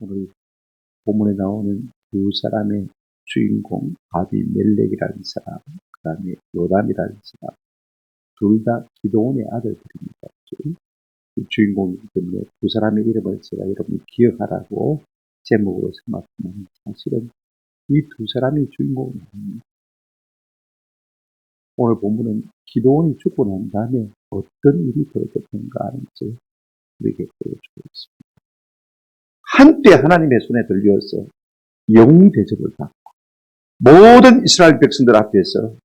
오늘 본문에 나오는 두 사람의 주인공 아비멜렉이라는 사람, 그 다음에 요담이라는 사람, 둘 다 기드온의 아들들입니다. 그 주인공이기 때문에 두 사람의 이름을 제가 여러분이 기억하라고 제목으로 삼았지만 사실은 이 두 사람이 주인공이 아닙니다. 오늘 본문은 기드온이 죽고 난 다음에 어떤 일이 벌어졌는가 하는 것을 우리에게 보여주고 있습니다. 한때 하나님의 손에 들려서 영웅 대접을 받고 모든 이스라엘 백성들 앞에서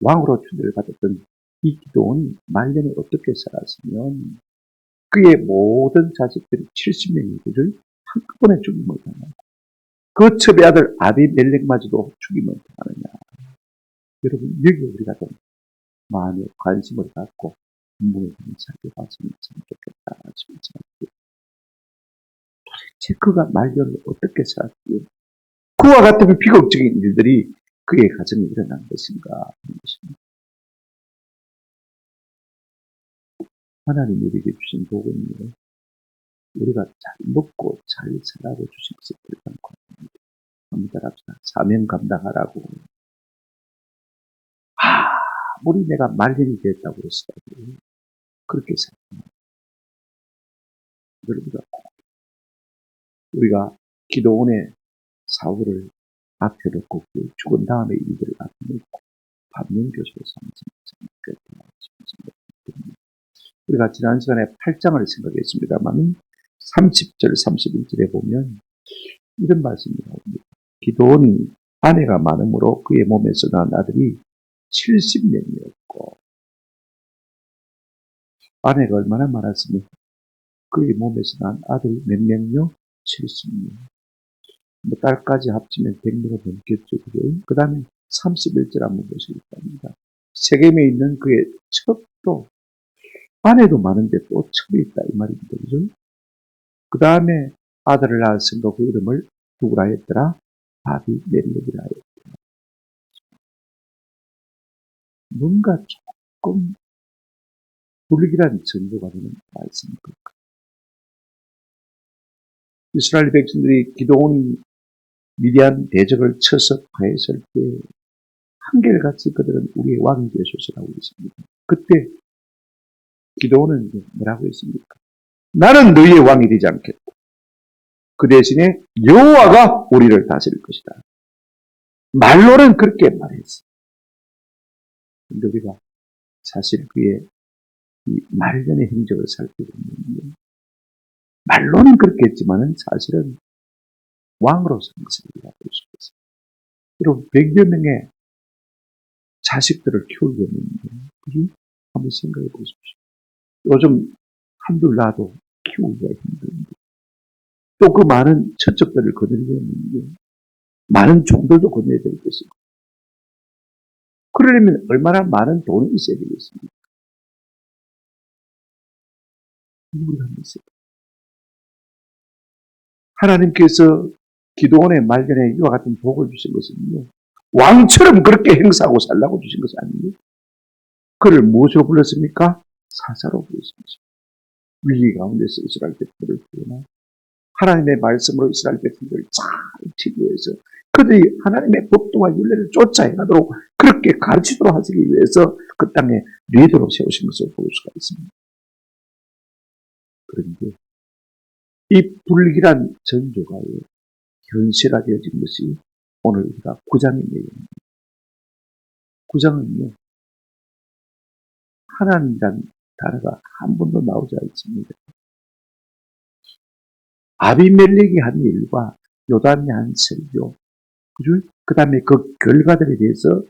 왕으로 추대를 받았던 이 기드온이 말년에 어떻게 살았으면 그의 모든 자식들이 70명이 그를 한꺼번에 죽임을 당하고 그 첩의 아들 아비멜렉마저도 죽임을 당하느냐. 여러분, 여기 우리가 좀 마음에 관심을 갖고 본문을 좀 살펴봤으면 참 좋겠다 싶은 생각이 도대체 그가 말년을 어떻게 살았기에 그와 같은 비극적인 일들이 그의 가정에 일어난 것인가 하는 것입니다. 하나님이 우리에게 주신 복은요, 우리가 잘 먹고 잘 살라고 주신 것을 결단코 아닙니다. 한번 따라합시다. 사명 감당하라고. 아무리 내가 말년이 됐다고 했어도 그렇게 살아요. 우리가 기드온의 사울을 앞에 놓고 죽은 다음에 이들을 앞에 놓고 반면교사로 삼는 그렇다 싶습니다. 우리가 지난 시간에 8장을 생각했습니다만 30절, 31절에 보면 이런 말씀이 나옵니다. 기드온이 아내가 많으므로 그의 몸에서 난 아들이 70명이었고 아내가 얼마나 많았으면 그의 몸에서 난 아들이 몇 명요? 70명. 딸까지 합치면 100명이 넘겠죠. 그 다음에 31절 한번 보시기 바랍니다. 세겜에 있는 그의 첩도 아내도 많은데 또 첩이 있다 이 말입니다. 그죠? 그 다음에 아들을 낳았으니까 그 이름을 누구라 했더라? 아비멜렉이라 했더라. 뭔가 조금 불길한 전조가 되는 말씀입니다. 이스라엘 백성들이 기드온이 미디안 대적을 쳐서 파했을 때 한결같이 그들은 우리의 왕이 되소서라고 했습니다. 그때 기드온은 뭐라고 했습니까? 나는 너희의 왕이 되지 않겠다. 그 대신에 여호와가 우리를 다스릴 것이다. 말로는 그렇게 말했어. 그런데 우리가 사실 그의 이 말년의 행적을 살펴보면 말로는 그렇게 했지만은 사실은 왕으로 상승이라고 할 수 있어요. 여러분 100여 명의 자식들을 키우고 있는데 그게 한번 생각해 보십시오. 요즘 한둘 낳아도 키우기가 힘든데 또 그 많은 처적들을 거느리려면 많은 종들도 거느려야 될 것이고 그러려면 얼마나 많은 돈이 있어야 되겠습니까? 우리가 있어요. 하나님께서 기드온의 말년에 이와 같은 복을 주신 것은요. 왕처럼 그렇게 행사하고 살라고 주신 것이 아닙니다. 그를 무엇으로 불렀습니까? 사사로 불렀습니다. 위기 가운데서 이스라엘 백성들을 구원하 하나님의 말씀으로 이스라엘 백성들을 잘 지도해서 그들이 하나님의 법도와 윤례를 쫓아 행하도록 그렇게 가르치도록 하시기 위해서 그 땅에 리더로 세우신 것을 볼 수가 있습니다. 그런데 이 불길한 전조가 현실화되어진 것이 오늘 우리가 9장의 내용입니다. 9장은요. 하나님이란 단어가 한 번도 나오지 않습니다. 아비멜렉이 한 일과 요담이 한 설교, 그 다음에 그 결과들에 대해서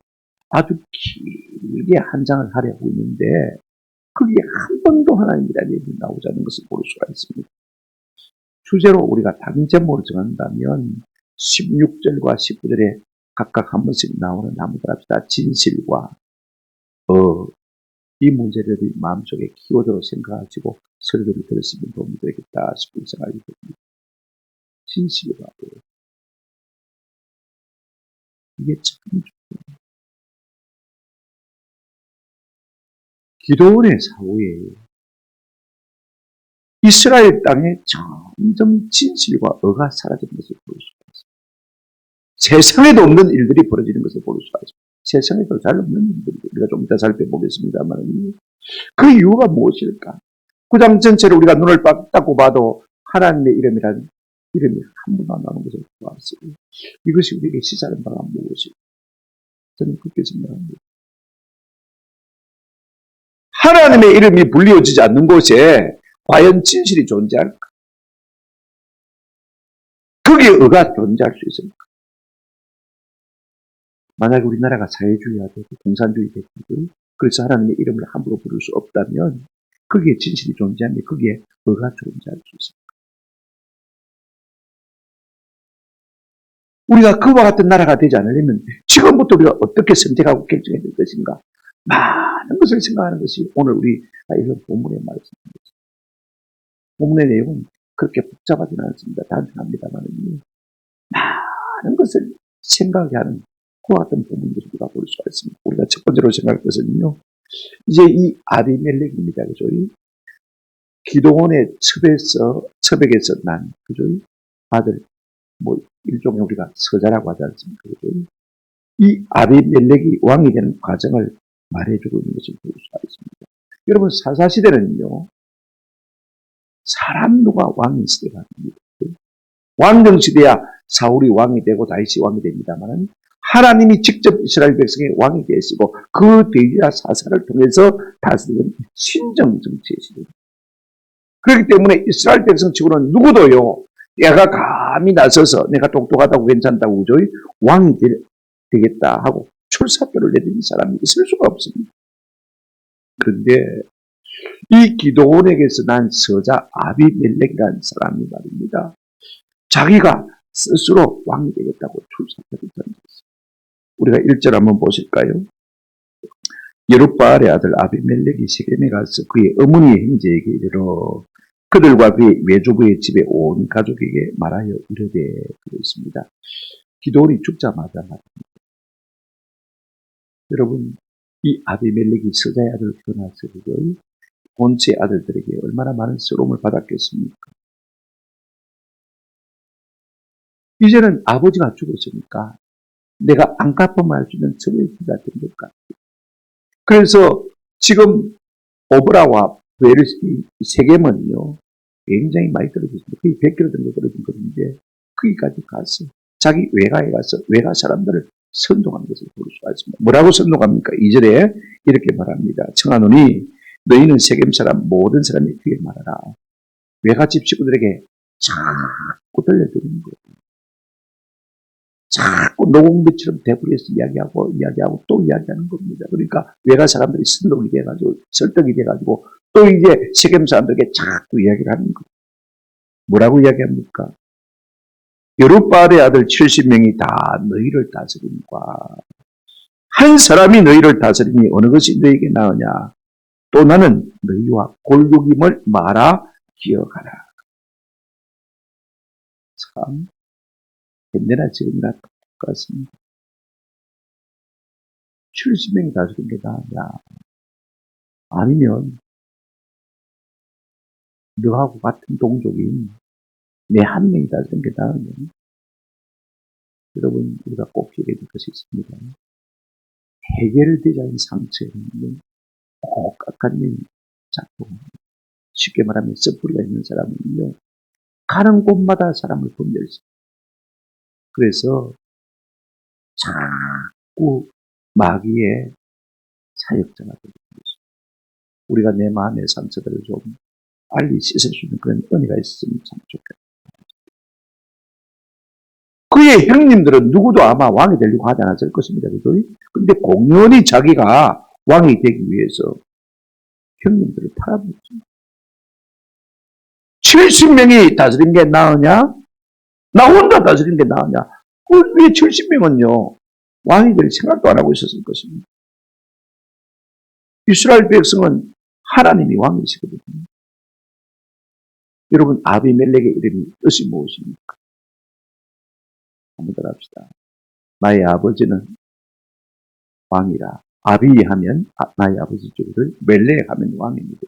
아주 길게 한 장을 하려고 있는데 그게 한 번도 하나님이라는 얘기 나오지 않는 것을 볼 수가 있습니다. 주제로 우리가 단위 제목을 정한다면 16절과 19절에 각각 한 번씩 나오는 나무들 합시다. 진실과 이 문제를 마음속에 키워드로 생각하시고 설교를 들으시면 도움이 되겠다 싶은 생각이 듭니다. 진실과 이게 참 중요해요. 기드온의 사후에 이스라엘 땅에 점점 진실과 의가 사라지는 것을 볼 수가 있습니다. 세상에도 없는 일들이 벌어지는 것을 볼 수가 있습니다. 세상에도 잘 없는 일들이 우리가 좀 이따 살펴보겠습니다만 그 이유가 무엇일까? 9장 전체를 우리가 눈을 닦고 봐도 하나님의 이름이란 이름이 한 번도 안 나오는 것을 보았어요. 이것이 우리에게 시사하는 바가 무엇일까? 저는 그렇게 생각합니다. 하나님의 이름이 불리워지지 않는 곳에 과연 진실이 존재할까? 거기에 의가 존재할 수 있습니까? 만약에 우리나라가 사회주의가 되고 공산주의 되고 그래서 하나님의 이름을 함부로 부를 수 없다면 거기에 진실이 존재하면 거기에 의가 존재할 수 있습니다. 우리가 그와 같은 나라가 되지 않으려면 지금부터 우리가 어떻게 선택하고 결정해야 될 것인가? 많은 것을 생각하는 것이 오늘 우리가 이런 본문의 말씀입니다. 본문의 내용은 그렇게 복잡하지는 않습니다. 단순합니다만 많은 것을 생각하게 하는 그와 같은 본문들을 우리가 볼 수가 있습니다. 우리가 첫 번째로 생각할 것은요. 이제 이 아비멜렉입니다. 그죠? 기드온의 첩에게서 난 그죠? 아들 일종의 우리가 서자라고 하지 않습니까? 그죠? 이 아비멜렉이 왕이 되는 과정을 말해주고 있는 것을 볼 수가 있습니다. 여러분 사사시대는요. 사람 누가 왕이 시대가 아닙니다. 왕정시대야 사울이 왕이 되고 다윗이 왕이 됩니다만 하나님이 직접 이스라엘 백성의 왕이 되시고 그 대지와 사사를 통해서 다스리는 신정 정치의 시대입니다. 그렇기 때문에 이스라엘 백성치고는 누구도요. 내가 감히 나서서 내가 똑똑하다고 괜찮다고 그죠? 왕이 되겠다 하고 출사표를 내리는 사람이 있을 수가 없습니다. 그런데 이 기드온에게서 난 서자 아비멜렉이라는 사람이 말입니다. 자기가 스스로 왕이 되겠다고 출사표를 던졌어요. 우리가 1절 한번 보실까요? 여룻바알의 아들 아비멜렉이 세겜에 가서 그의 어머니 형제에게 이르러 그들과 그의 외조부의 집에 온 가족에게 말하여 이르되 그랬습니다. 기드온이 죽자마자 말합니다. 여러분 이 아비멜렉이 서자의 아들을 태어나서 본체의 아들들에게 얼마나 많은 서러움을 받았겠습니까? 이제는 아버지가 죽었으니까 내가 안 갚으면 할 수 있는 서로의기가 된 것 같아요. 그래서 지금 오브라와 세겜은요 굉장히 많이 떨어졌습니다. 거의 100km 정도 떨어진 것인데 거기까지 가서 자기 외가에 가서 외가 사람들을 선동한 것을 볼 수가 있습니다. 뭐라고 선동합니까? 2절에 이렇게 말합니다. 청하노니 너희는 세겜 사람 모든 사람이 귀에 말하라. 외가집 식구들에게 자꾸 들려드리는 거예요. 자꾸 노공비처럼 되풀이해서 이야기하고 또 이야기하는 겁니다. 그러니까 외가 사람들이 선동이 돼가지고 설득이 돼가지고 또 이제 세겜 사람들에게 자꾸 이야기를 하는 거예요. 뭐라고 이야기합니까? 여룻바알의 아들 70명이 다 너희를 다스리니까 한 사람이 너희를 다스리니 어느 것이 너희에게 나으냐? 또 나는 너희와 골육임을 말아 기억하라. 참 옛날이나 지금이나 똑같습니다. 70명이 다스린 게 나으냐? 아니면 너하고 같은 동족인 내 한 명이 다스린 게 나으냐? 여러분 우리가 꼭 기억해야 될 것이 있습니다. 해결되지 않은 상처에는 꼭 깎아내린 작동입니다. 쉽게 말하면 썩뿌리가 있는 사람은요. 가는 곳마다 사람을 분별해요. 그래서 자꾸 마귀의 사역자가 되는 것입니다. 우리가 내 마음의 상처들을 좀 빨리 씻을 수 있는 그런 은혜가 있으면 참 좋겠다. 그의 형님들은 누구도 아마 왕이 되려고 하지 않았을 것입니다. 그런데 공연히 자기가 왕이 되기 위해서 형님들을 팔아먹죠. 70명이 다스린 게 나으냐? 나 혼자 다스린 게 나으냐? 그 위에 70명은요. 왕이 될 생각도 안 하고 있었을 것입니다. 이스라엘 백성은 하나님이 왕이시거든요. 여러분 아비멜렉의 이름이 뜻이 무엇입니까? 한번 더 합시다. 나의 아버지는 왕이라. 아비 하면 나의 아버지 쪽을 멜렉 하면 왕입니다.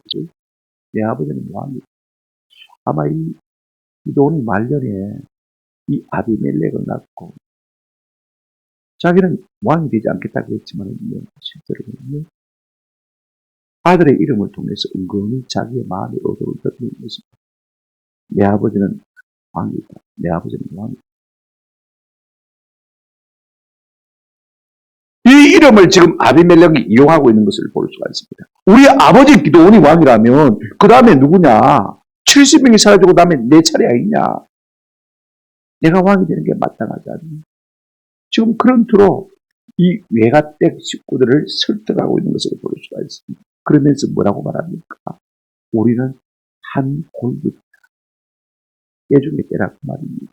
내 아버지는 왕이다. 아마 이 기도원이 말년에 이 아비멜렉을 낳고 자기는 왕이 되지 않겠다고 했지만 실제로는요. 아들의 이름을 통해서 은근히 자기의 마음의 의도를 드러내는 것입니다. 내 아버지는 왕이다. 내 아버지는 왕이다. 이 이름을 지금 아비멜렉이 이용하고 있는 것을 볼 수가 있습니다. 우리 아버지 기도원이 왕이라면 그 다음에 누구냐? 70명이 사라지고 다음에 내 차례 아니냐? 내가 왕이 되는 게 마땅하지 않니? 지금 그런 투로 이 외가댁 식구들을 설득하고 있는 것을 볼 수가 있습니다. 그러면서 뭐라고 말합니까? 우리는 한 골격이다. 깨중에 깨라고 말입니다.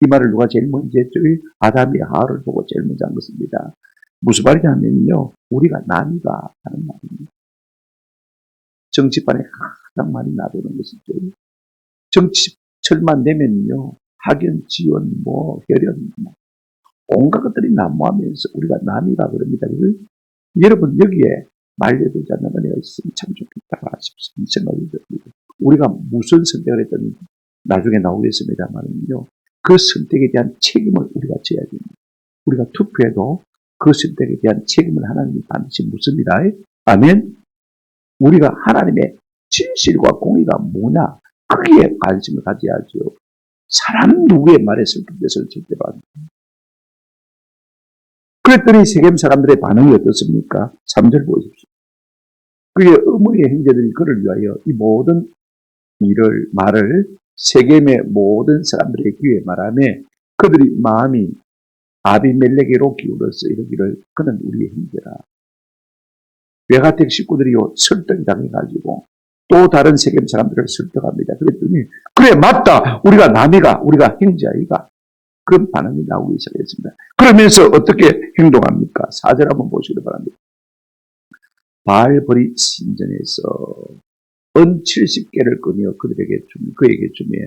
이 말을 누가 제일 먼저 했죠? 아담이 하와를 보고 제일 먼저 한 것입니다. 무슨 말이냐면요. 우리가 남이가 하는 말입니다. 정치판에 가장 많이 나도는 것이죠. 정치철만 되면요. 학연, 지원, 혈연, 온갖 것들이 난무하면서 우리가 남이가 그럽니다. 여러분 여기에 말려들지 않는 은혜가 있으면 참 좋겠다 싶습니다. 생각이 듭니다. 우리가 무슨 선택을 했든 나중에 나오겠습니다만요. 그 선택에 대한 책임을 우리가 져야 됩니다. 우리가 투표해도 그 선택에 대한 책임을 하나님이 반드시 묻습니다. 아멘. 우리가 하나님의 진실과 공의가 뭐냐 거기에 관심을 가져야죠. 사람 누구의 말에 설득돼서는 절대로 안 됩니다. 그랬더니 세겜 사람들의 반응이 어떻습니까? 3절 보십시오. 그의 어머니의 형제들이 그를 위하여 이 모든 말을 세겜의 모든 사람들의 귀에 말하며 그들이 마음이 아비멜렉에로 기울어서 이러기를 그는 우리의 형제라. 외가댁 식구들이요 설득이 당해가지고 또 다른 세겜 사람들을 설득합니다. 그랬더니 그래 맞다. 우리가 남이가 우리가 형제아이가 그런 반응이 나오기 시작했습니다. 그러면서 어떻게 행동합니까? 4절 한번 보시기 바랍니다. 바알버리 신전에서 은 70개를 꺼내어 그에게 주며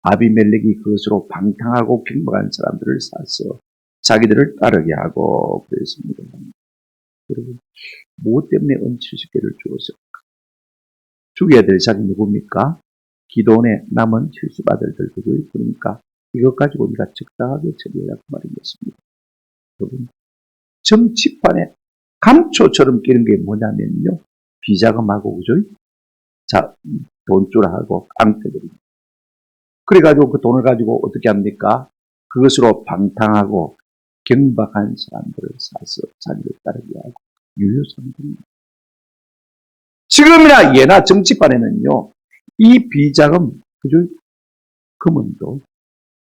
아비멜렉이 그것으로 방탕하고 빈박한 사람들을 사서 자기들을 따르게 하고 그랬습니다. 여러분, 무엇 때문에 은 70개를 주었을까? 죽여야 될 자기 누굽니까? 기도원의 남은 70아들들 그러니까 이것 가지고 우리가 적당하게 처리해야 말인 것입니다. 여러분, 정치판에 감초처럼 끼는 게 뭐냐면요. 비자금하고, 그죠? 자, 돈줄하고 깡패들입니다. 그래가지고 그 돈을 가지고 어떻게 합니까? 그것으로 방탕하고 경박한 사람들을 사서 자기를 따르게 하고 유효상입니다. 지금이나 예나 정치판에는요, 이 비자금, 그죠? 금은도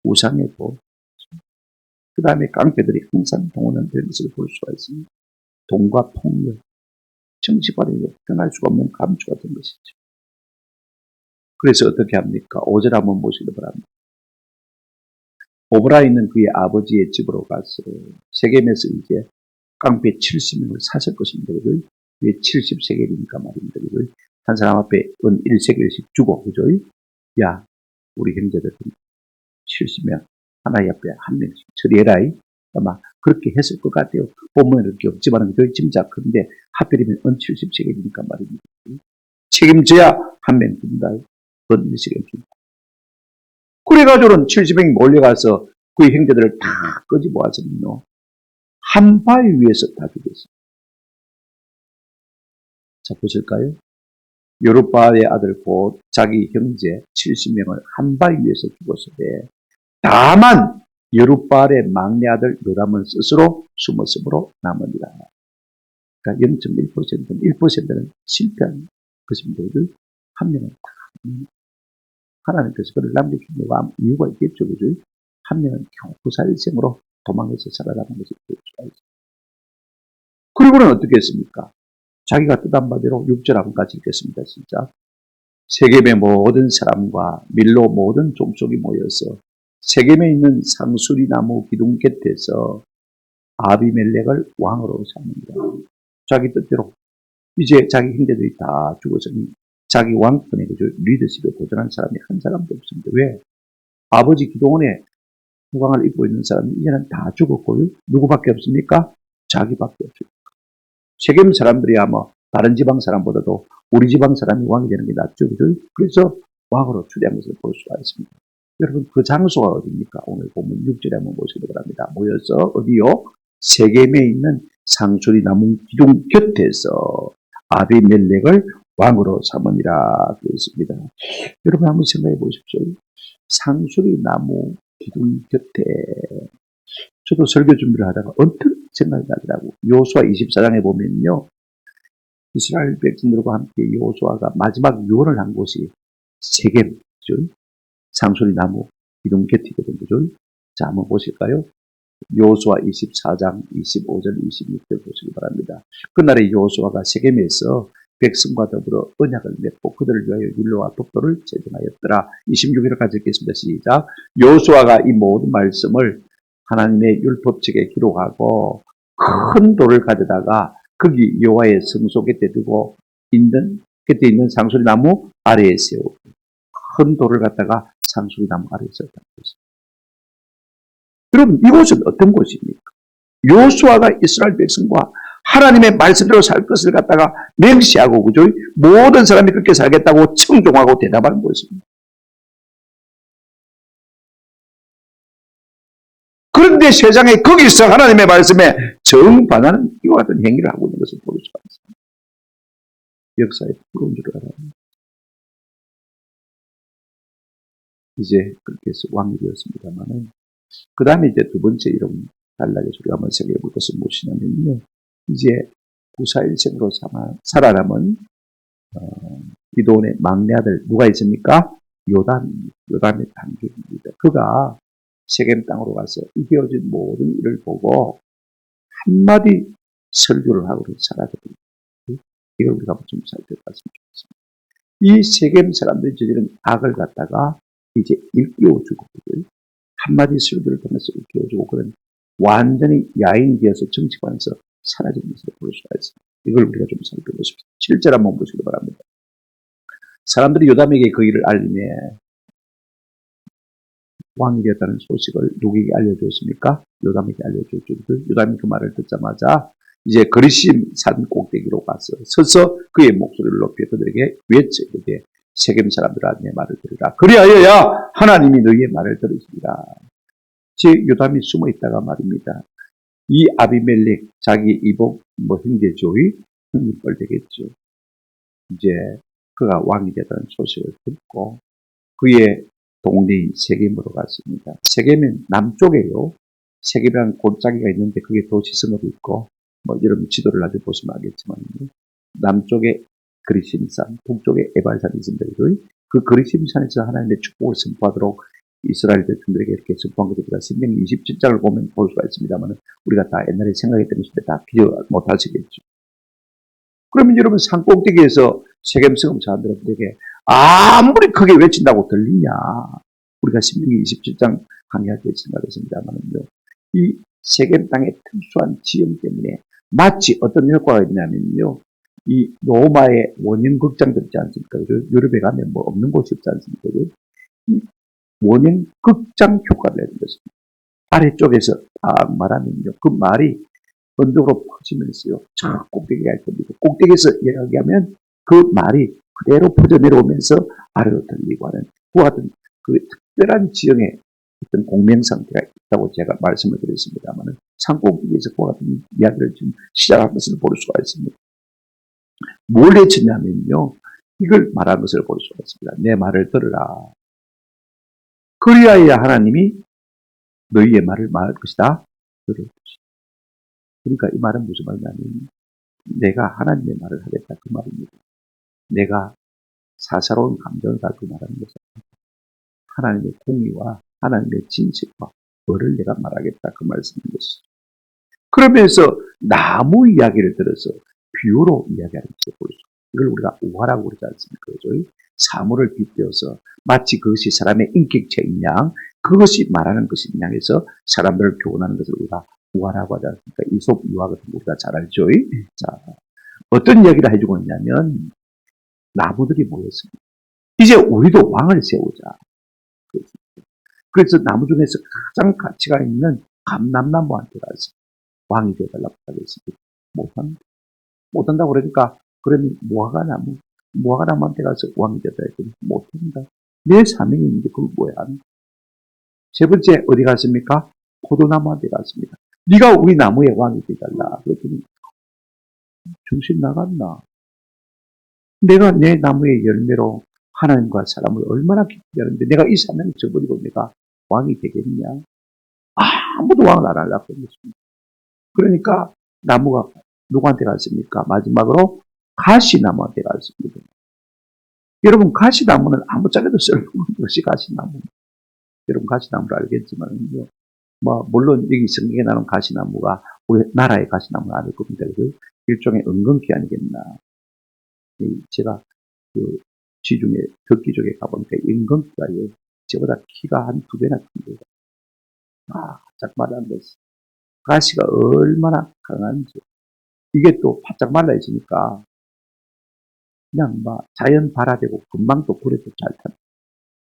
우상에도 그 다음에 깡패들이 항상 동원된 것을 볼 수가 있습니다. 돈과 폭력, 정치판에 변할 수가 없는 감추가 된 것이죠. 그래서 어떻게 합니까? 5절 한번 보시기 바랍니다. 오브라 있는 그의 아버지의 집으로 가서 세겜에서 이제 깡패 70명을 샀을 것입니다. 왜 70세겔이니까 말입니다. 한 사람 앞에 은 1세겔씩 주고, 그죠? 야, 우리 형제들 70명, 하나의 앞에 한 명씩 처리해라. 아마 그렇게 했을 것 같아요. 본문은 이렇게 없지만 짐작컨대 하필이면 은 70세겔이니까 말입니다. 책임져야 한 명 준다. 은 1세겔 준다. 그래가지고는 70명이 몰려가서 그의 형제들을 다 끄지 모아서는요. 한 바위 위에서 다 죽였어요. 자, 보실까요? 여룹바알의 아들 곧 자기 형제 70명을 한 바위 위에서 죽었으되 다만 여룹바알의 막내 아들 요담은 스스로 숨었으므로 남으니라. 그러니까 0.1%는 1%는 실패한 것입니다. 한 명은 다 하나님께서 그를 남겨주려고 아무 이유가 있겠죠. 그죠? 한 명은 후사일생으로 도망해서 살아가는 것을 볼 수가 있어요. 그리고는 어떻게 했습니까? 자기가 뜻한 바대로 6절 한번 같이 읽겠습니다. 진짜. 세겜의 모든 사람과 밀로 모든 족속이 모여서 세겜에 있는 상수리나무 기둥 곁에서 아비멜렉을 왕으로 삼는다. 자기 뜻대로 이제 자기 형제들이 다 죽었으니 자기 왕권에 리더십에 도전한 사람이 한 사람도 없습니다. 왜? 아버지 기도원에 후광을 입고 있는 사람이 이제는 다 죽었고요. 누구밖에 없습니까? 자기밖에 없습니다. 세겜 사람들이 아마 다른 지방 사람보다도 우리 지방 사람이 왕이 되는 게 낫죠. 그래서 왕으로 추대한 것을 볼 수가 있습니다. 여러분 그 장소가 어디입니까? 오늘 보면 6절에 한번 보시기 바랍니다. 모여서 어디요? 세겜에 있는 상수리 나무 기둥 곁에서 아비멜렉을 왕으로 삼으니라 그랬습니다. 여러분 한번 생각해 보십시오. 상수리 나무 기둥 곁에 저도 설교 준비를 하다가 언뜻 생각이 나더라고. 여호수아 24장에 보면요. 이스라엘 백성들과 함께 여호수아가 마지막 유언을 한 곳이 세겜, 상수리 나무 기둥 곁이거든요. 자, 한번 보실까요? 여호수아 24장 25절 26절 보시기 바랍니다. 그날에 여호수아가 세겜에서 백성과 더불어 언약을 맺고 그들을 위하여 율로와 법도를 제정하였더라. 26일까지 읽겠습니다. 시작. 여호수아가 이 모든 말씀을 하나님의 율법책에 기록하고 큰 돌을 가져다가 거기 여호와의 성소 곁에 두고 곁에 있는 상수리 나무 아래에 세우고 큰 돌을 갖다가 상수리 나무 아래에 세웠다는 것입니다. 여러분 이곳은 어떤 곳입니까? 여호수아가 이스라엘 백성과 하나님의 말씀대로 살 것을 갖다가 맹시하고 그죠? 모든 사람이 그렇게 살겠다고 청종하고 대답하는 곳입니다. 그런데 세상에 거기서 하나님의 말씀에 정반하는 이와 같은 행위를 하고 있는 것을 볼 수가 있습니다. 역사의 부러운 줄 알아요. 이제 그렇게 해서 왕이 되었습니다만은 그 다음에 이제 두 번째 이름 단락에서 우리가 한번 생각해 볼 것은 무엇이냐면요. 이제 구사일생으로 살아남은 기도원의 막내 아들 누가 있습니까? 요담의 단계입니다. 그가 세겜 땅으로 가서 이겨진 모든 일을 보고 한마디 설교를 하고 사라졌습니다. 이걸 우리가 좀 살펴봤으면 좋겠습니다. 이 세겜 사람들이 저지른 악을 갖다가 이제 일깨워주고 한마디 설교를 통해서 일깨워주고 그런 완전히 야인이 되어서 정치관에서 사라진 것을 볼 수가 있습니다. 이걸 우리가 좀 살펴보십시오. 7절 한번 보시기 바랍니다. 사람들이 요담에게 그 일을 알림해 왕이 되었다는 소식을 누구에게 알려주었습니까? 요담에게 알려주었죠. 요담이 그 말을 듣자마자 이제 거리심 산 꼭대기로 가서 서서 그의 목소리를 높여 그들에게 외치되 세겜 사람들아 내 말을 들으라. 그리하여야 하나님이 너희의 말을 들으시리라. 즉 요담이 숨어 있다가 말입니다. 이 아비멜렉 자기 이복 형제조의 형님뻘 되겠죠. 이제 그가 왕이 되다는 소식을 듣고 그의 동네인 세겜으로 갔습니다. 세겜은 남쪽에요. 세겜이라는 골짜기가 있는데 그게 도시성읍이 있고 뭐 여러분 지도를 나중에 보시면 알겠지만 남쪽에 그리심산, 북쪽에 에발산이 있습니다. 그 그리심산에서 하나님의 축복을 선포하도록 이스라엘 백성들에게 이렇게 선포한 것을 우리가 신명기 27장을 보면 볼 수가 있습니다만 우리가 다 옛날에 생각했던 것인데 다 기억 못하시겠죠. 그러면 여러분 산꼭대기에서 세겜 성읍 사람들에게 아무리 크게 외친다고 들리냐. 우리가 신명기 27장 강의할 때 생각했습니다만은요. 이 세겜 땅의 특수한 지형 때문에 마치 어떤 효과가 있냐면요. 이 로마의 원형 극장들 있지 않습니까? 유럽에 가면 뭐 없는 곳이 없지 않습니까? 이 원형 극장 효과를 내는 것입니다. 아래쪽에서 딱 말하면요. 그 말이 언덕으로 퍼지면서요. 저 꼭대기가 할 겁니다. 꼭대기에서 이야기하면 그 말이 그대로 퍼져 내려오면서 아래로 들리고 하는 그와 같은 그 특별한 지형의 어떤 공명상태가 있다고 제가 말씀을 드렸습니다만 산꼭대기에서 그와 같은 이야기를 지금 시작한 것을 볼 수가 있습니다. 뭘 해쳤냐면요. 이걸 말한 것을 볼 수가 있습니다. 내 말을 들으라. 그리하여 하나님이 너희의 말을 말할 것이다. 들을 것이다. 그러니까 이 말은 무슨 말이냐면 내가 하나님의 말을 하겠다 그 말입니다. 내가 사사로운 감정을 가지고 말하는 것은 하나님의 공의와 하나님의 진실과 벌을 내가 말하겠다 그 말씀인 것이죠. 그러면서 나무 이야기를 들어서 비유로 이야기하는 것을 볼 수 있습니다. 이걸 우리가 우화라고 그러지 않습니까? 그렇죠? 사물을 빗대어서 마치 그것이 사람의 인격체인 양 그것이 말하는 것인 양에서 사람들을 교훈하는 것을 우리가 우화라고 하지 않습니까? 이솝 유화 같은 거 우리가 잘 알죠? 자, 어떤 이야기를 해주고 있냐면 나무들이 모였습니다. 이제 우리도 왕을 세우자. 그래서 나무 중에서 가장 가치가 있는 감람나무한테 가서 왕이 되어달라고 하겠습니다. 못한다. 못한다고 그러니까 그러면 무화과나무한테 가서 왕이 되어달라 했더니 못한다. 내 사명이 있는데 그걸 뭐야 하는. 세 번째 어디 갔습니까? 포도나무한테 갔습니다. 네가 우리 나무의 왕이 되달라. 그랬더니 정신 나갔나? 내가 내 나무의 열매로 하나님과 사람을 얼마나 기쁘게 하는데 내가 이 사명을 저버리고 내가 왕이 되겠냐? 아무도 왕을 안 하려고 했습니다. 그러니까 나무가 누구한테 갔습니까? 마지막으로 가시나무한테 갔습니다. 여러분 가시나무는 아무짝에도 쓸모없는 것이 가시나무. 여러분 가시나무를 알겠지만요. 물론 여기 성경에 나오는 가시나무가 우리나라의 가시나무는 아닐 겁니다. 그 일종의 은근기 아니겠나. 제가 그 지중해 덕기 쪽에 가보니까 은근기가 저보다 키가 한 2배나 큽니다. 바짝 말라있어요. 가시가 얼마나 강한지. 이게 또 바짝 말라있으니까 그냥 자연 발화되고 금방 또 불에 또 잘 탄다.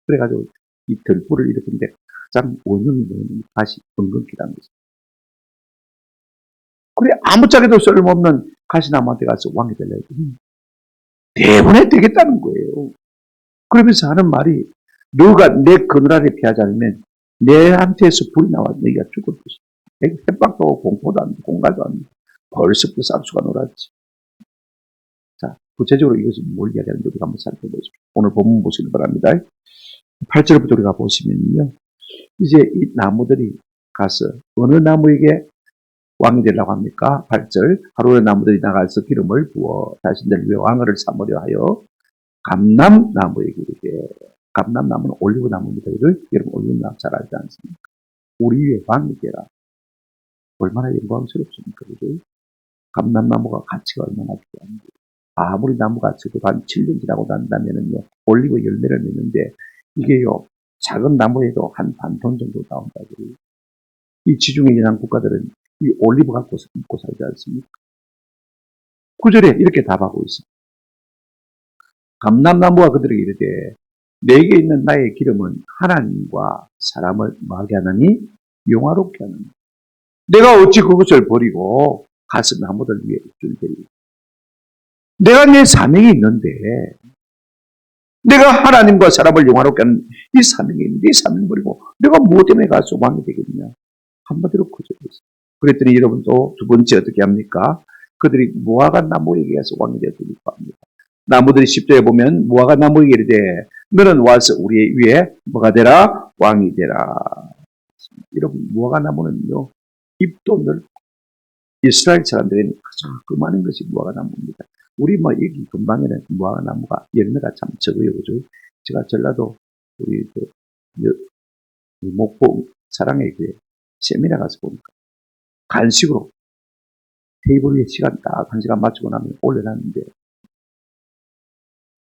그래가지고 이 들불을 일으키는데 가장 원흉이 되는 가시 은근기라는 거죠. 그래 아무짝에도 쓸모없는 가시나무한테 가서 왕이 되려 했더니 대본에 되겠다는 거예요. 그러면서 하는 말이 너가 내 그늘 아래 피하지 않으면 내한테서 불이 나와 너희가 죽을 것이다. 햇박도 공포도 안 돼, 공갈도 안 돼. 벌써부터 싹수가 놀았지. 자, 구체적으로 이것이 뭘 이야기하는지 우리가 한번 살펴보죠. 오늘 본문 보시기 바랍니다. 8절부터 우리가 보시면요. 이제 이 나무들이 가서 어느 나무에게 왕이 되려고 합니까? 8절. 하루에 나무들이 나가서 기름을 부어 자신들 위해 왕을 삼으려 하여 감람나무에게 이르되, 감람나무는 올리브나무입니다. 여러분 올리브나무 잘 알지 않습니까? 우리 위에 왕이 되라. 얼마나 영광스럽습니까? 그죠? 감람나무가 가치가 얼마나 필요한지. 아무리 나무 가치도 한 7년 지나고 난다면은요, 올리브 열매를 맺는데, 이게요, 작은 나무에도 한 반 돈 정도 나온다고. 이 지중해 연안 국가들은 이 올리브 갖고 먹고 살지 않습니까? 9절에 이렇게 답하고 있습니다. 감람나무가 그들에게 이르되, 내게 있는 나의 기름은 하나님과 사람을 뭐하게 하느니? 영화롭게 하느니. 내가 어찌 그것을 버리고 가서 나무들 위에 줄되리. 내가 내 사명이 있는데, 내가 하나님과 사람을 영화롭게 하는 이 사명이 있는데, 이 사명 버리고 내가 무엇 때문에 가서 왕이 되겠냐? 한마디로 거절했어요. 그랬더니 여러분 또 두 번째 어떻게 합니까? 그들이 무화과 나무에게 가서 왕이 되었다고 합니다. 나무들이 10절에 보면 무화과 나무에게 이르되 너는 와서 우리 위에 뭐가 되라? 왕이 되라. 여러분 무화과 나무는요, 잎도 넓고 이스라엘 사람들에게 가장 많은 것이 무화과 나무입니다. 우리 여기 근방에는 무화과 나무가 열매가 참 적어요. 그죠? 제가 전라도 우리 목포 사랑의 교회 세미나 가서 보니까 간식으로 테이블 위에 시간 딱 1시간 맞추고 나면 올려놨는데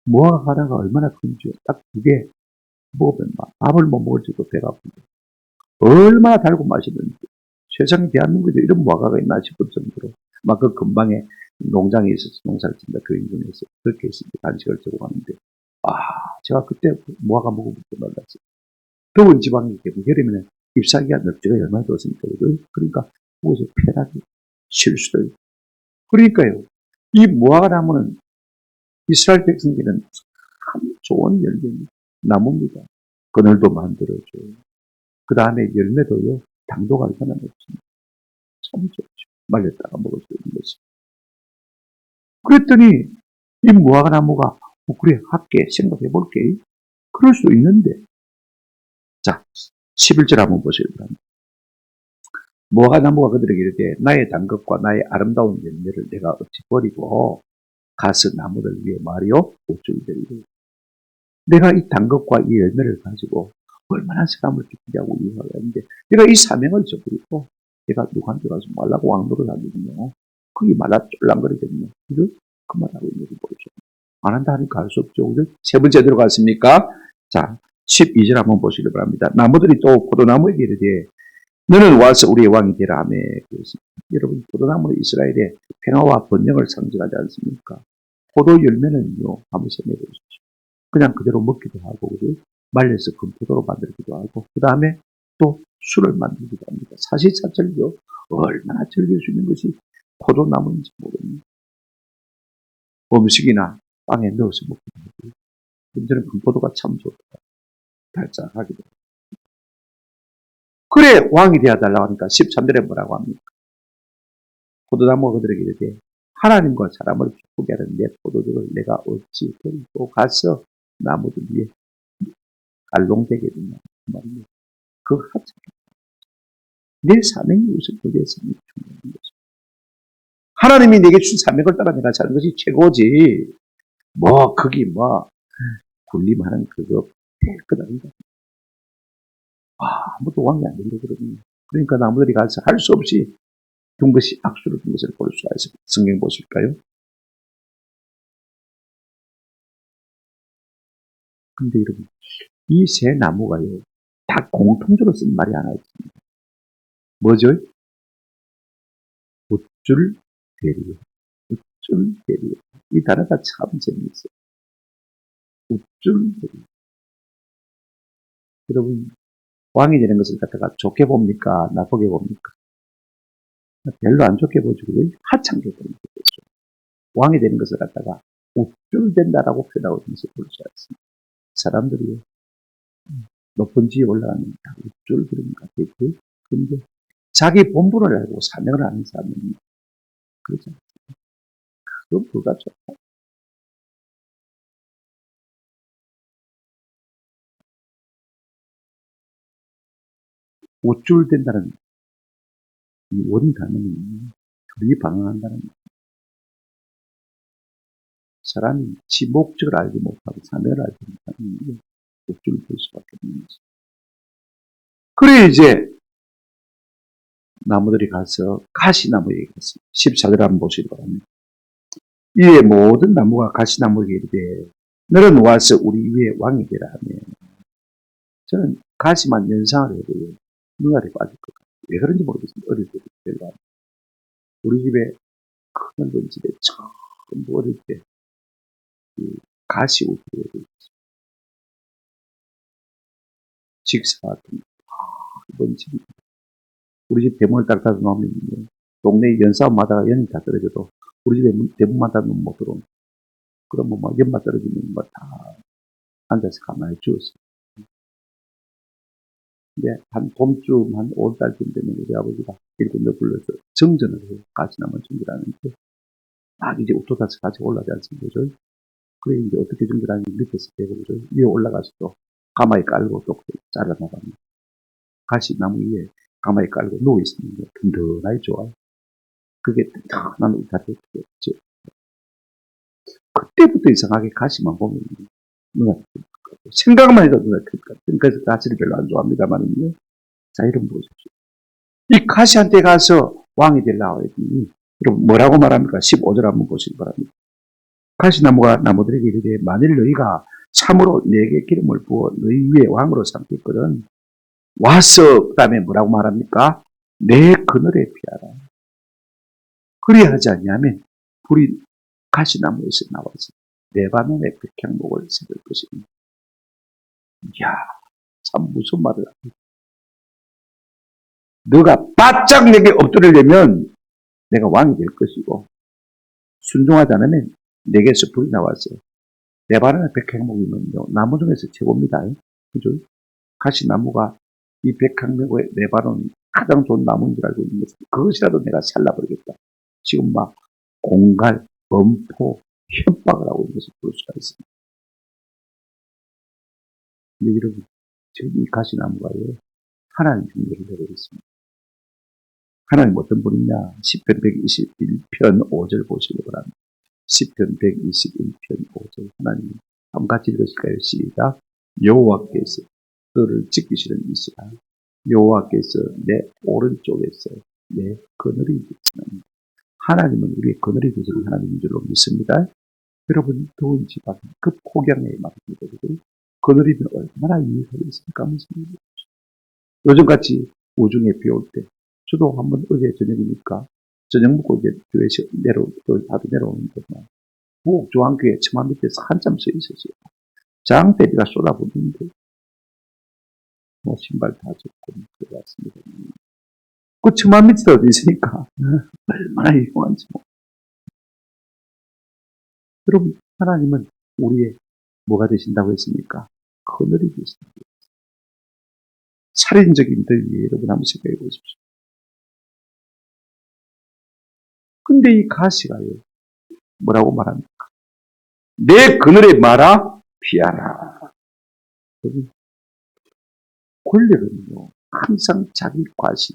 무화과 하나가 얼마나 큰지 딱 2개 먹으면 밥을 못 먹을 정도 배가 아픈데 얼마나 달고 맛있는지 세상에 대한민국에 이런 무화과가 있나 싶을 정도로 그 근방에 농장에 있어서 농사를 짓는다 그 인근에서 그렇게 해서 간식을 들고 가는데 제가 그때 무화과 먹어볼 때 놀랐어요. 더운 지방이기 때문에 여름에는 잎사귀가 넓지가 얼마나 좋습니까? 그러니까 거기서 편하게 쉴 수도 있고. 그러니까요, 이 무화과 나무는 이스라엘 백성들은 참 좋은 열매 나무입니다. 그늘도 만들어줘요. 그 다음에 열매도요, 당도가 얼마나 높습니다. 참 좋죠. 말렸다가 먹을 수 있는 것이. 그랬더니 이 무화과 나무가 그래 할게 생각해 볼게. 그럴 수 있는데 자 11절 한번 보시기 바랍니다. 무화과 나무가 그들에게 이르되 나의 단것과 나의 아름다운 열매를 내가 어찌 버리고 가서 나무들 위에 말이요 옷줄들이고 내가 이 단것과 이 열매를 가지고 얼마나 사람을 기쁘게 하고 위하였는데 내가 이 사명을 저버리고 내가 누구한테 가서 말라고 왕노를 하거든요. 그게 말라 쫄랑거리거든요. 그죠? 그 말하고 있는 거 보죠. 안 한다 하니까 할 수 없죠. 그죠? 세 번째 들어갔습니까? 자 12절 한번 보시기 바랍니다. 나무들이 또 포도나무에게 이르되 너는 와서 우리의 왕이 되라 하며 여러분 포도나무는 이스라엘의 평화와 번영을 상징하지 않습니까? 포도 열매는요 한번 생각해 보십시오. 그냥 그대로 먹기도 하고 그죠? 말려서 금포도로 만들기도 하고 그 다음에 또 술을 만들기도 합니다. 사시사철요 얼마나 즐길 수 있는 것이 포도나무인지 모릅니다. 음식이나 빵에 넣어서 먹기도 하고 저는 금포도가 참 좋다. 달짝하게 됩니다. 그래 왕이 되어달라고 하니까 13절에 뭐라고 합니까? 포도나무가 그들에게 이르되 하나님과 사람을 기쁘게 하는 내 포도주를 내가 어찌 들고 가서 나무들 위에 알롱되게 되냐 말입니다. 그 하찮게 내 사명이 우선 내 사명이 중요한 것입니다. 하나님이 내게 준 사명을 따라 내가 사는 것이 최고지. 뭐 거기 뭐 군림하는 그거 그 아니다. 아무도 왕이 안 된다 그러거든요. 그러니까 나무들이 가서 할 수 없이 둔 것이 악수를 둔 것을 볼 수가 있습니다. 성경 보실까요? 근데 여러분 이 세 나무가요 다 공통적으로 쓴 말이 하나 있습니다. 뭐죠? 우쭐 대리요. 우쭐 대리요. 이 단어가 참 재미있어요. 우쭐 대리요. 여러분 왕이 되는 것을 갖다가 좋게 봅니까? 나쁘게 봅니까? 별로 안 좋게 보죠. 왜? 하찮게 보는 거죠. 왕이 되는 것을 갖다가 우쭐댄다라고 표현하고 있는 것을 볼 수가 있습니다. 사람들이 높은 지에 올라가는 다 우쭐거리는 것 같아요. 그런데 자기 본분을 알고 사명을 아는 사람은 그렇지 않습니다. 그건 불가죠. 우쭐댄다는 이 원인 단어는 둘이 방황한다는 말. 사람이 지 목적을 알지 못하고 사명을 알지 못하는 게 우쭐을 볼 수밖에 없는 거죠. 그래 이제 나무들이 가서 가시나무에게 갔습니다. 14절 한번 보시기 바랍니다. 이에 모든 나무가 가시나무에게 이르되 너는 와서 우리 위에 왕이 되라 하며 저는 가시만 연상을 해도 눈알이 빠질 것 같아요. 왜 그런지 모르겠습니다. 어릴 때도 별로 우리 집에 큰 돈 집에 처음 어릴 때 가시 우트가 있었어요. 직사 같은 거. 이번 집이 우리 집 대문을 딱 닫아 놓으면 동네 연싸움마다 연이 다 떨어져도 우리 집에 대문만 닫으면 못 들어오는. 그러면 막 연마 떨어지면 뭐 다 앉아서 가만히 주었어요. 근데 한 봄쯤 한 5월달쯤 되면 우리 아버지가 일꾼들 불러서 정전을 해요. 가시나무 정전하는데 막 이제 우토다스 같이 올라가지 않습니까? 그죠? 그래 이제 어떻게 정전하는지 밑에서 배고 그죠? 위에 올라가서 또 가마에 깔고 또 잘라나갑니다. 가시나무 위에 가마에 깔고 누워있으면 든든하게 좋아요. 그게 든든한 울타리였죠. 그때부터 이상하게 가시만 보면 눈에 생각만 해도 눈에 뜰것 같아요. 그래서 가시를 별로 안 좋아합니다만은요. 자, 이런 보십시오. 이 가시한테 가서 왕이 되려고 했더니 여러분 뭐라고 말합니까? 15절 한번 보시기 바랍니다. 가시나무가 나무들에게 이르되 만일 너희가 참으로 내게 기름을 부어 너희 위에 왕으로 삼겠거든 와서 그 다음에 뭐라고 말합니까? 내 그늘에 피하라. 그리하지 않냐면 불이 가시나무에서 나와서 레바논의 백향목을 새길 것입니다. 이야, 참 무슨 말을 합니까? 너가 바짝 내게 엎드리려면 내가 왕이 될 것이고 순종하지 않으면 내게서 불이 나와서 레바논의 백향목이면요 나무 중에서 최고입니다. 그죠? 가시나무가 이 백향목의 레바논 가장 좋은 나무인 줄 알고 있는 것은 그것이라도 내가 살라버리겠다. 지금 막 공갈, 범포, 협박을 하고 있는 것을 볼 수가 있습니다. 근데 여러분, 지금 이 가시나무가요, 하나님 중재를 내고 있습니다. 하나님 어떤 분이냐? 10편 121편 5절 보시기 바랍니다. 10편 121편 5절 하나님 한번 같이 읽으실까요? 시작. 여호와께서 그를 지키시는 이스라 여호와께서 내 오른쪽에서 내 그늘이 되시는 하나님은 우리의 그늘이 되시는 하나님인 줄로 믿습니다. 여러분 더운 집안 급폭염에 맞습니다. 그늘이면 얼마나 유익하겠습니까? 요즘같이 우중에 비 올 때 저도 한번 어제 저녁이니까 저녁 먹고 이제 교회에서 다들 내려오는데 부엌 조항교회 처마 밑에서 한참 서 있었어요. 장대비가 쏟아붓는데 뭐 신발 다 젖고 그래왔습니다. 그 처마 밑에 어디 있으니까 얼마나 유용한지 여러분 하나님은 우리의 뭐가 되신다고 했습니까? 그늘이 되신다고 했습니다. 살인적인 더위에 여러분 한번 생각해 보십시오. 근데 이 가시가요, 뭐라고 말합니까? 내 그늘에 말아 피하라. 권력은요, 항상 자기 과시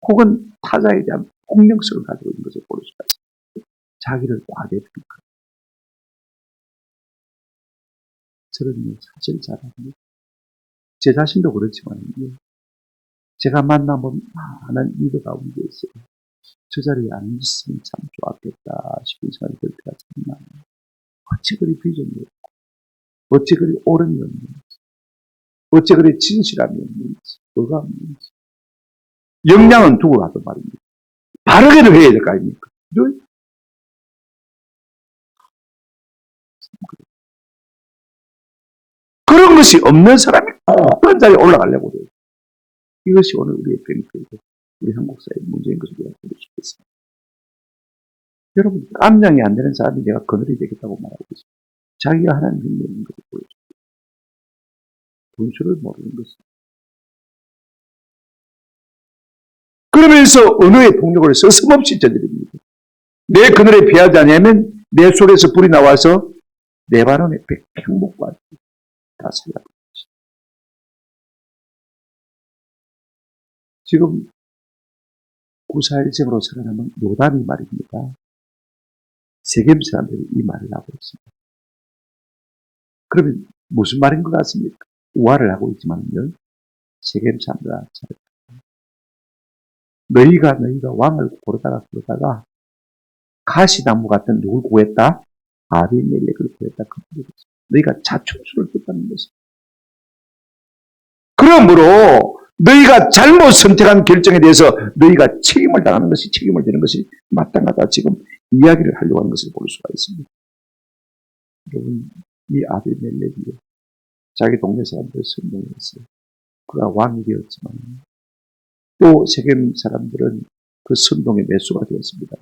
혹은 타자에 대한 폭력성을 가지고 있는 것을 볼 수가 있습니다. 자기를 과대평가. 저는 사실 잘합니다. 제 자신도 그렇지만 제가 만나본 많은 리더 가운데 있어요. 저 자리에 안 있으면 참 좋았겠다 싶은 생각이 들 때가 참 많아요. 어찌 그리 비전이 없고, 어찌 그리 옳음이 없는지, 어찌 그리 진실함이 없는지, 뭐가 없는지. 역량은 두고 가도 말입니다. 바르게도 해야 될 거 아닙니까? 그런 것이 없는 사람이 그런 자리에 올라가려고 해요. 이것이 오늘 우리의 뱅크이고 우리 한국 사회의 문제인 것을 우리가 볼 수 있습니다. 여러분, 깜냥이 안 되는 사람이 내가 그늘이 되겠다고 말하고 있습니다. 자기가 하나님 능력인 것을 보여줍니다. 분수를 모르는 것입니다. 그러면서 언어의 폭력을 서슴없이 저지릅니다. 내 그늘에 피하지 않으면 내 속에서 불이 나와서 내 발언에 백평목과 다 살려버립니다. 지금 9.4.1생으로 살아남은 요담이 말입니다. 세겜 사람들이 이 말을 하고 있습니다. 그러면 무슨 말인 것 같습니까? 우화를 하고 있지만요. 세겜 사람들아, 너희가 왕을 고르다가 가시나무 같은 누굴 구했다? 아비멜렉을 구했다. 너희가 자충수를 뜻하는 것입니다. 그러므로 너희가 잘못 선택한 결정에 대해서 너희가 책임을 당하는 것이, 책임을 지는 것이 마땅하다. 지금 이야기를 하려고 하는 것을 볼 수가 있습니다. 여러분, 이 아비멜렉이 자기 동네 사람들을 선동했어요. 그가 왕이 되었지만 또 세겜 사람들은 그 선동의 매수가 되었습니다.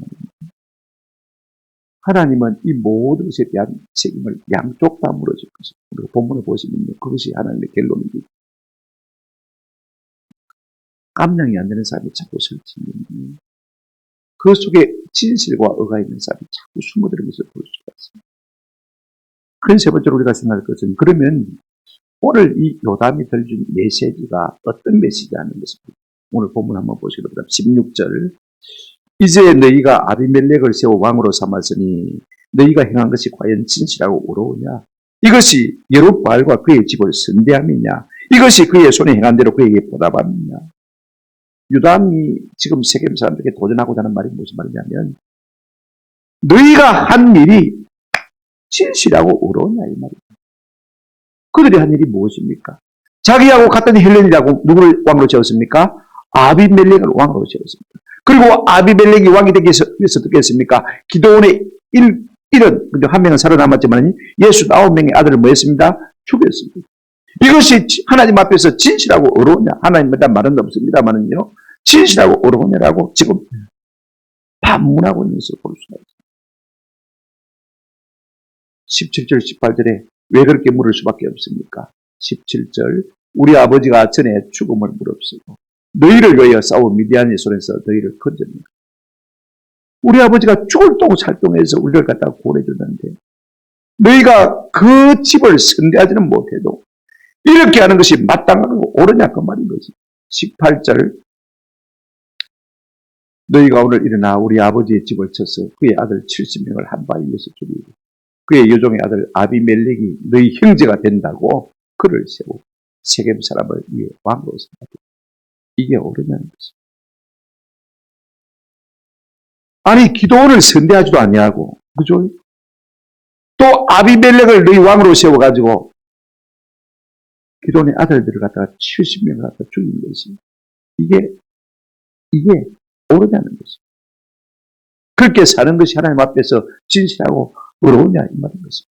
하나님은 이 모든 것에 대한 책임을 양쪽 다 물어줄 것입니다. 우리가 본문을 보시면 그것이 하나님의 결론입니다. 깜냥이 안 되는 사람이 자꾸 설치는 그 속에 진실과 의가 있는 사람이 자꾸 숨어드는 것을 볼 수가 있습니다. 그래서 세 번째로 우리가 생각할 것은, 그러면 오늘 이 요담이 들준 메시지가 어떤 메시지하는 것입니다. 오늘 본문 한번 보시기 바랍니다. 16절. 이제 너희가 아비멜렉을 세워 왕으로 삼았으니 너희가 행한 것이 과연 진실하고 옳으냐? 이것이 여룹바알과 그의 집을 선대함이냐? 이것이 그의 손에 행한 대로 그에게 보답함이냐? 요담이 지금 세겜 사람들에게 도전하고자 하는 말이 무슨 말이냐면, 너희가 한 일이 진실하고 옳으냐 이 말입니다. 그들이 한 일이 무엇입니까? 자기하고 같은 헬렌이라고 누구를 왕으로 세웠습니까? 아비멜렉을 왕으로 세웠습니다. 그리고 아비멜렉이 왕이 되기 위해서 어떻게 했습니까? 기도원의 일은 한 명은 살아남았지만 69명의 아들을 뭐 했습니다? 죽였습니다. 이것이 하나님 앞에서 진실하고 옳으냐? 하나님에 대한 말은 없습니다만은요, 진실하고 옳으냐라고 지금 반문하고 있는 것을 볼 수가 있습니다. 17절, 18절에 왜 그렇게 물을 수밖에 없습니까? 17절, 우리 아버지가 전에 죽음을 무릅쓰고 너희를 위하여 싸워 미디안의 손에서 너희를 건졌는가. 우리 아버지가 죽을 똥 살똥해서 우리를 갖다가 구원해줬는데 너희가 그 집을 선대하지는 못해도 이렇게 하는 것이 마땅하고 옳으냐 그 말인 거지. 18절, 너희가 오늘 일어나 우리 아버지의 집을 쳐서 그의 아들 70명을 한 바에 의해서 죽이고 그의 여종의 아들 아비멜렉이 너희 형제가 된다고 그를 세우고 세겜 사람을 위해 왕으로 삼았다. 이게 옳으냐는 것입니다. 아니, 기도원을 선대하지도 아니하고, 그죠? 또 아비멜렉을 너희 왕으로 세워가지고 기도원의 아들들을 갖다가 70명을 갖다 죽인 것이 이게 옳으냐는 것입니다. 그렇게 사는 것이 하나님 앞에서 진실하고 의로우냐 이 말인 것입니다.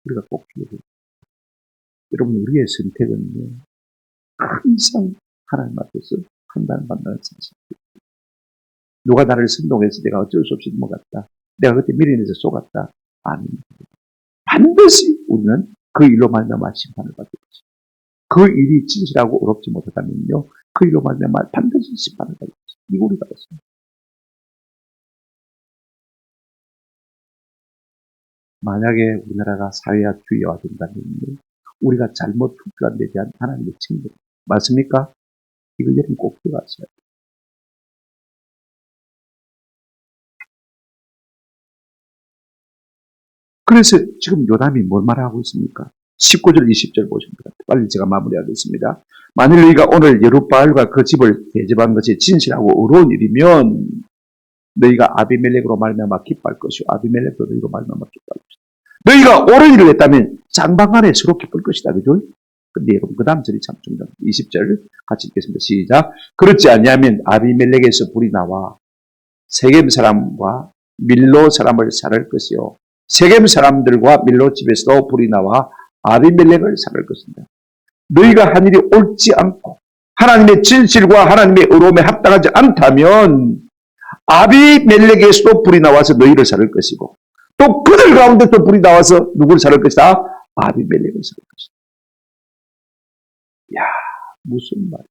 우리가 꼭 기억해야 됩니다. 여러분, 우리의 선택은 항상 하나님 앞에서 판단받는 사실입니다. 누가 나를 선동해서 내가 어쩔 수 없이 넘어갔다. 내가 그때 미련해서 속았다. 아닙니다. 반드시 우리는 그 일로 말미암아 심판을 받게 됩니다. 그 일이 진실하고 어렵지 못하다면요, 그 일로 말미암아 반드시 심판을 받을 것입니다. 이거 우리가 알았습니다. 만약에 우리나라가 사회주의화 된다면요, 우리가 잘못 투표한 데 대한 하나님의 책임, 맞습니까? 이거 여러분 꼭 기억하세요. 그래서 지금 요담이 뭘 말하고 있습니까? 19절, 20절 보십니다. 빨리 제가 마무리하겠습니다. 만일 너희가 오늘 여룻바알과 그 집을 대접한 것이 진실하고 의로운 일이면 너희가 아비멜렉으로 말미암아 기뻐할 것이요 아비멜렉도 너희로 말미암아 기뻐할 것이다. 너희가 옳은 일을 했다면 쌍방간에 서로 기쁠 것이다. 그죠? 근데 여러분 그 다음 절이 참 중요합니다. 20절 같이 읽겠습니다. 시작. 그렇지 아니하면 아비멜렉에서 불이 나와 세겜 사람과 밀로 사람을 살할 것이요 세겜 사람들과 밀로 집에서도 불이 나와 아비멜렉을 살할 것입니다. 너희가 한 일이 옳지 않고 하나님의 진실과 하나님의 의로움에 합당하지 않다면 아비멜렉에서도 불이 나와서 너희를 살할 것이고 또 그들 가운데 또 불이 나와서 누구를 살할 것이다? 아비멜렉을 살할 것이다. 야, 무슨 말이야.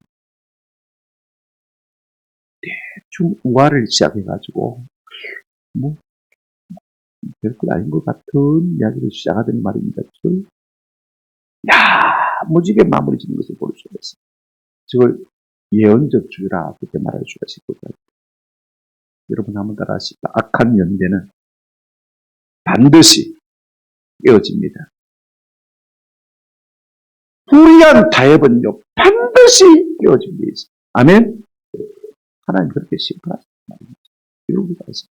대충 우화를 시작해가지고 뭐 별것 아닌 것 같은 이야기를 시작하던 말입니다. 야, 무지개 마무리 짓는 것을 볼 수가 있습니다. 저걸 예언적 주라 그렇게 말할 수가 있을 것 같아요. 여러분 한번 따라하십시다. 악한 연대는 반드시 깨어집니다. 불의한 타협은요 반드시 깨어집니다. 아멘. 하나님 그렇게 심판하시는 말입니다. 이러기가 있습니다.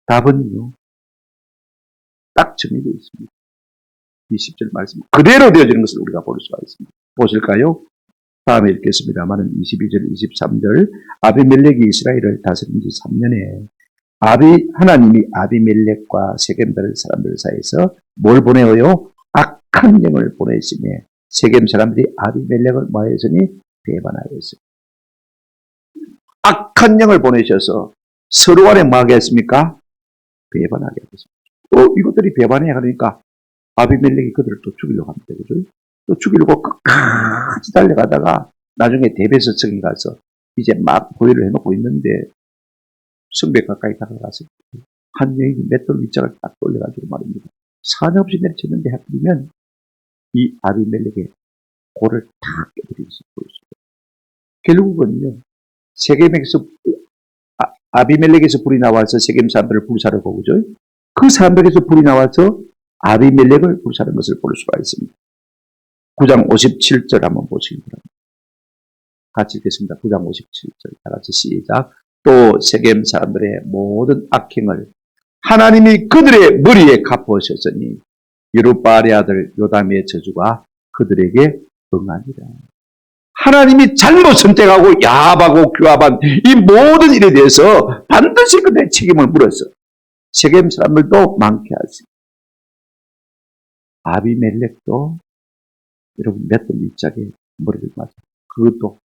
답은요 딱 정해져 있습니다. 20절 말씀 그대로 되어지는 것을 우리가 볼 수가 있습니다. 보실까요? 다음에 읽겠습니다만 22절, 23절 아비멜렉이 이스라엘을 다스린 지 3년에 하나님이 아비멜렉과 세겜들 사람들 사이에서 뭘 보내어요? 악한 영을 보내시며 세겜 사람들이 아비멜렉을 뭐하였으니 배반하였어요. 악한 영을 보내셔서 서로 간에 뭐하게 했습니까? 배반하게 했습니다. 이것들이 배반해 그러니까 아비멜렉이 그들을 또 죽이려고 합니다. 그죠? 또 죽이려고 끝까지 달려가다가 나중에 대베스성에 가서 이제 막 보혈을 해놓고 있는데 성벽 가까이 다가가서 한 여인이 맷돌 밑장을 딱 돌려가지고 말입니다. 사정없이 내리쳤는데 하필이면 이 아비멜렉의 골을 탁 깨뜨리고 있어요. 결국은요 세겜에서 아비멜렉에서 불이 나와서 세겜 사람들을 불사르고 그죠? 그 사람들에서 불이 나와서 아비멜렉을 불사른 것을 볼 수가 있습니다. 9장 57절 한번 보시기 바랍니다. 같이 읽겠습니다. 9장 57절 다 같이 시작. 또 세겜 사람들의 모든 악행을 하나님이 그들의 머리에 갚으셨으니 여룻바알의 아들 요담의 저주가 그들에게 응하니라. 하나님이 잘못 선택하고 야합하고 규합한 이 모든 일에 대해서 반드시 그들의 책임을 물어서 세겜 사람들도 많게 하시고 아비멜렉도 여러분 맷돌 밑짝에 머리를 맞아. 그것도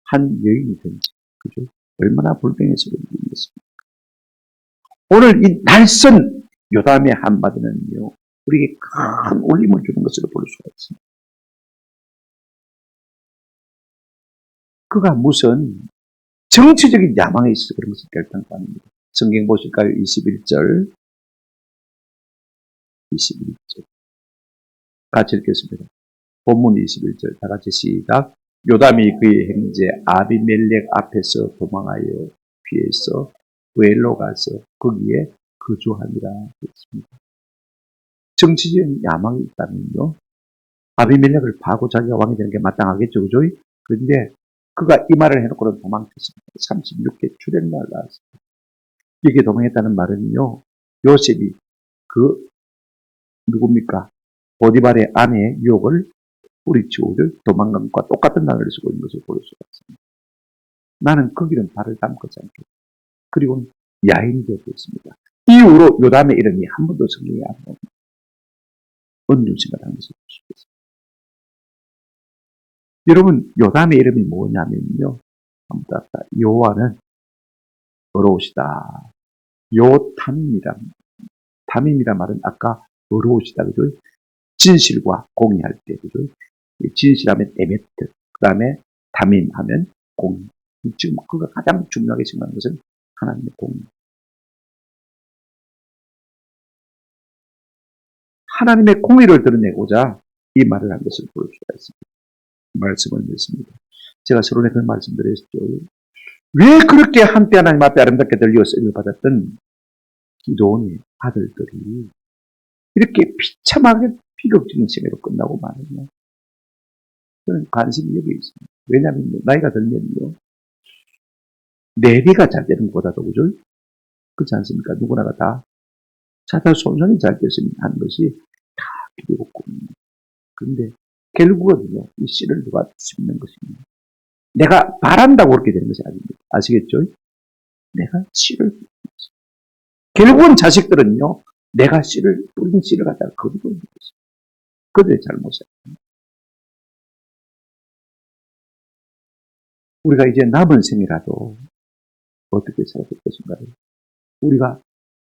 한 여인이 된지 그죠? 얼마나 불행해서 그렇습니까? 오늘 이 날선 요담의 한마디는요 우리에게 큰 울림을 주는 것으로 볼 수가 있습니다. 그가 무슨 정치적인 야망에 있어서 그런 것을 결단도 아닙니다. 성경 보실까요? 21절 같이 읽겠습니다. 본문 21절 다 같이 시작. 요담이 그의 형제 아비멜렉 앞에서 도망하여 피해서 부엘로 가서 거기에 거주하니라 했습니다. 정치적인 야망이 있다면요 아비멜렉을 파고 자기가 왕이 되는 게 마땅하겠죠. 그죠? 그런데 그가 이 말을 해놓고는 도망쳤습니다. 36개 출애굽을 나왔습니다. 이게 도망했다는 말은요 요셉이 그 누굽니까? 보디발의 아내의 유혹을 뿌리치고 도망간 것과 똑같은 단어를 쓰고 있는 것을 볼 수가 있습니다. 나는 그 길은 발을 담그지 않겠다. 그리고 야인이 되었습니다. 이후로 요담의 이름이 한 번도 성경에 안 나옵니다. 은둔심을 하는 것을 볼 수가 있습니다. 여러분 요담의 이름이 뭐냐면요. 여호와는 어려우시다. 요탐이란 말은 아까 어려우시다. 그죠? 진실과 공의할 때, 그죠? 진실하면 에메트, 그 다음에 담임하면 공의. 지금 그가 가장 중요하게 생각하는 것은 하나님의 공의. 하나님의 공의를 드러내고자 이 말을 한 것을 볼 수가 있습니다. 말씀을 냈습니다. 제가 서론에 그런 말씀드렸죠. 왜 그렇게 한때 하나님 앞에 아름답게 들려 쓰임을 받았던 기도원의 아들들이 이렇게 비참하게 비극적인 생애로 끝나고 마느냐. 저는 관심이 여기 있습니다. 왜냐하면 나이가 들면요. 내비가 잘 되는 것보다도, 그죠? 그렇지 않습니까? 누구나가 다 자살 손상이 잘 됐으면 하는 것이 다 필요고 꿈입니다. 그런데 결국은요, 이 씨를 누가 심는 것입니다. 내가 바란다고 그렇게 되는 것이 아닙니다. 아시겠죠? 내가 씨를 뿌리는 것입니다. 결국은 자식들은요, 내가 씨를 뿌린 씨를 갖다가 거두고 있는 것입니다. 그들의 잘못이에요. 우리가 이제 남은 생이라도 어떻게 살아야 될 것인가요? 우리가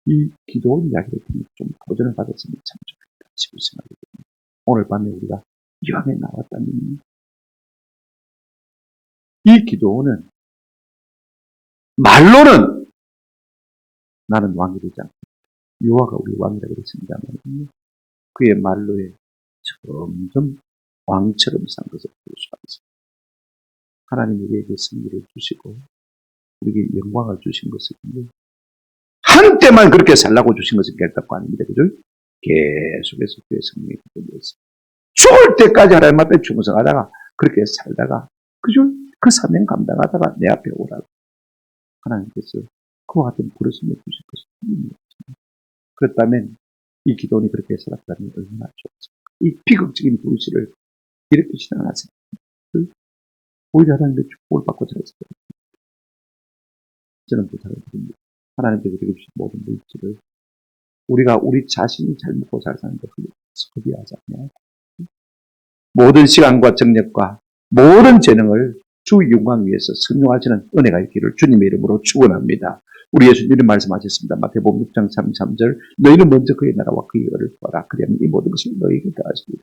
이 기도원 이야기를 통해 좀 도전을 받았으면 참 좋겠다 싶은 생각이 듭니다. 오늘 밤에 우리가 이왕에 나왔다니 이 기도원은 말로는 나는 왕이 되지 않고 여호와가 우리 왕이라고 그랬습니다만 그의 말로에 점점 왕처럼 산 것을 볼 수가 있습니다. 하나님이 우리에게 승리를 주시고 우리에게 영광을 주신 것은 한때만 그렇게 살라고 주신 것은 결단코 아닙니다. 그죠? 계속해서 그의 승리를 기도했습니다. 죽을 때까지 하나님 앞에 충성하다가 그렇게 살다가 그죠? 그 사명 감당하다가 내 앞에 오라고 하나님께서 그와 같은 부르심을 주실 것입니다. 그렇다면 이 기도원이 그렇게 살았다니 얼마나 좋습니까? 이 비극적인 불씨를 이렇게 지나갔습니다. 오히려 하나님의 축복을 받고 살았습니다. 저는 부탁을 드립니다. 하나님께서 주신 모든 물질을 우리가 우리 자신이 잘 먹고 잘 사는 것을 소비하지 않냐. 모든 시간과 정력과 모든 재능을 주 영광 위해서 선용하시는 은혜가 있기를 주님의 이름으로 축원합니다. 우리 예수님이 말씀하셨습니다. 마태복음 6장 33절 너희는 먼저 그의 나라와 그의 의를 구하라. 그러면 이 모든 것을 너희에게 더하시리라.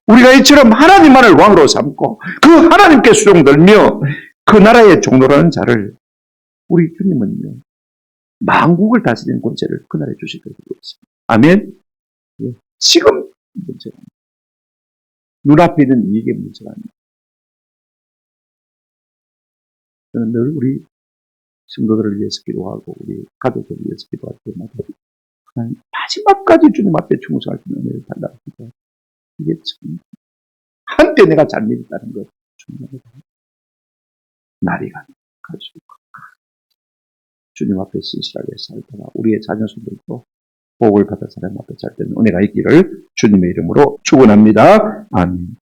우리가 이처럼 하나님만을 왕으로 삼고 그 하나님께 수종들며 그 나라의 종로라는 자를 우리 주님은요. 만국을 다스리는 권세를 그날에 주실 것을 믿습니다. 아멘. 예. 지금 문제가 아닙니다. 눈앞에 있는 이게 문제가 아닙니다. 저는 늘 우리 성도들을 위해서 기도하고 우리 가족들을 위해서 기도할 때마다 하나님 마지막까지 주님 앞에 충성할 수 있는 은혜를 달라고 합니다. 이게 참 한때 내가 잘 믿었다는 것 중요합니다. 날이 갈수록 주님 앞에 신실하게 살다가 우리의 자녀손들도 복을 받아 사람 앞에 잘 되는 은혜가 있기를 주님의 이름으로 축원합니다. 아멘.